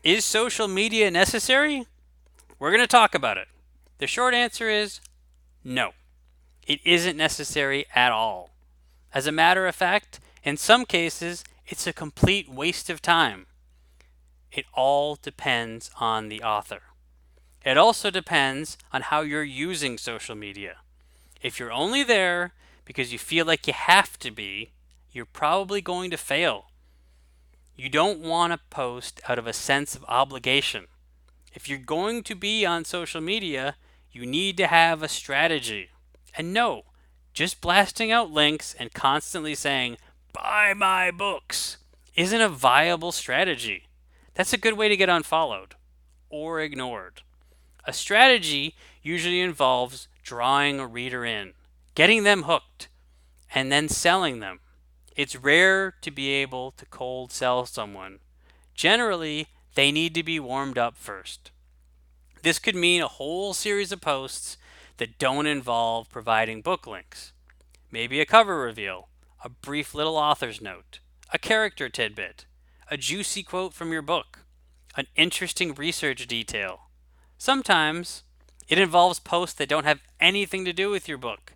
Is social media necessary? We're going to talk about it. The short answer is no. It isn't necessary at all. As a matter of fact, in some cases, it's a complete waste of time. It all depends on the author. It also depends on how you're using social media. If you're only there because you feel like you have to be, you're probably going to fail. You don't want to post out of a sense of obligation. If you're going to be on social media, you need to have a strategy. And no, just blasting out links and constantly saying, buy my books, isn't a viable strategy. That's a good way to get unfollowed or ignored. A strategy usually involves drawing a reader in, getting them hooked, and then selling them. It's rare to be able to cold sell someone. Generally, they need to be warmed up first. This could mean a whole series of posts that don't involve providing book links. Maybe a cover reveal, a brief little author's note, a character tidbit, a juicy quote from your book, an interesting research detail. Sometimes it involves posts that don't have anything to do with your book.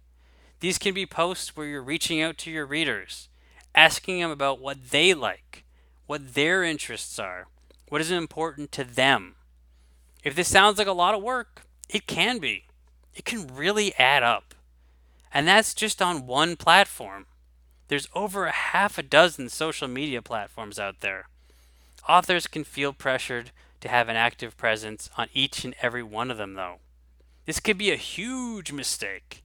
These can be posts where you're reaching out to your readers, asking them about what they like, what their interests are, what is important to them. If this sounds like a lot of work, it can be. It can really add up. And that's just on one platform. There's over a half a dozen social media platforms out there. Authors can feel pressured to have an active presence on each and every one of them, though. This could be a huge mistake.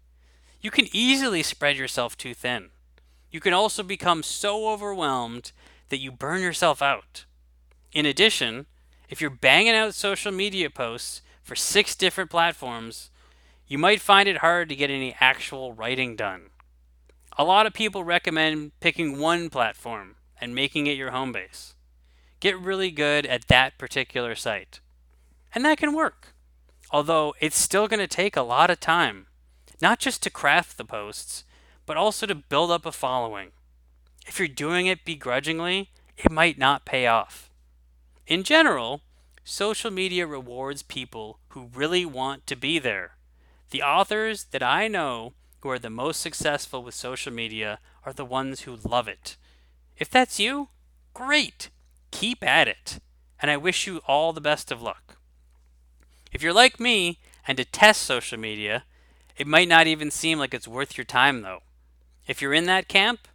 You can easily spread yourself too thin. You can also become so overwhelmed that you burn yourself out. In addition, if you're banging out social media posts for 6 different platforms, you might find it hard to get any actual writing done. A lot of people recommend picking one platform and making it your home base. Get really good at that particular site. And that can work. Although it's still going to take a lot of time, not just to craft the posts, but also to build up a following. If you're doing it begrudgingly, it might not pay off. In general, social media rewards people who really want to be there. The authors that I know who are the most successful with social media are the ones who love it. If that's you, great. Keep at it. And I wish you all the best of luck. If you're like me and detest social media, it might not even seem like it's worth your time though. If you're in that camp,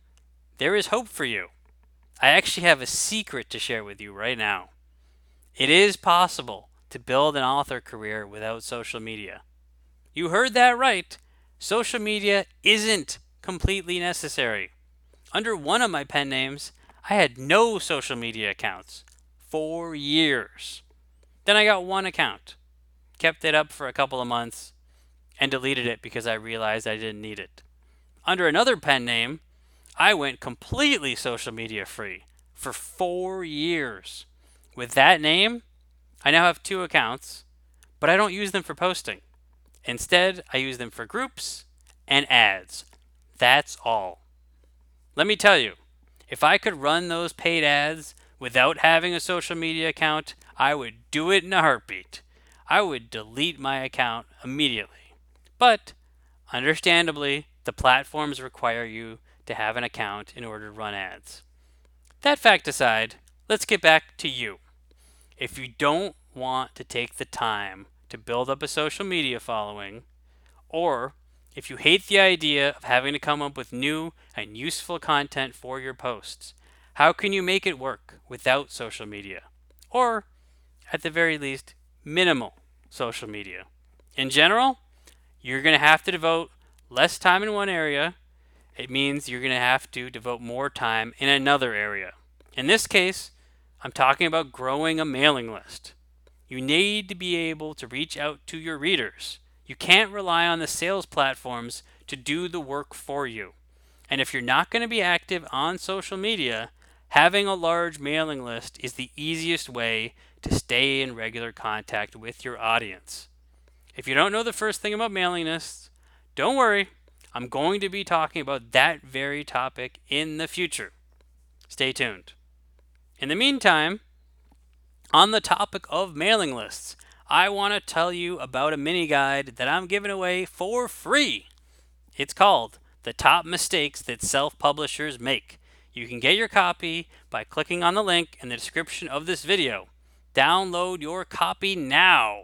there is hope for you. I actually have a secret to share with you right now. It is possible to build an author career without social media. You heard that right. Social media isn't completely necessary. Under one of my pen names, I had no social media accounts for years. Then I got one account, kept it up for a couple of months, and deleted it because I realized I didn't need it. Under another pen name, I went completely social media free for 4 years. With that name, I now have 2 accounts, but I don't use them for posting. Instead, I use them for groups and ads. That's all. Let me tell you, if I could run those paid ads without having a social media account, I would do it in a heartbeat. I would delete my account immediately. But, understandably, the platforms require you to have an account in order to run ads. That fact aside, let's get back to you. If you don't want to take the time to build up a social media following, or if you hate the idea of having to come up with new and useful content for your posts, how can you make it work without social media? Or, at the very least, minimal social media. In general, you're going to have to devote less time in one area. It means you're going to have to devote more time in another area. In this case, I'm talking about growing a mailing list. You need to be able to reach out to your readers. You can't rely on the sales platforms to do the work for you. And if you're not going to be active on social media, having a large mailing list is the easiest way to stay in regular contact with your audience. If you don't know the first thing about mailing lists, don't worry. I'm going to be talking about that very topic in the future. Stay tuned. In the meantime, On the topic of mailing lists, I want to tell you about a mini guide that I'm giving away for free. It's called The Top Mistakes That Self-Publishers Make. You can get your copy by clicking on the link in the description of this video. Download your copy now.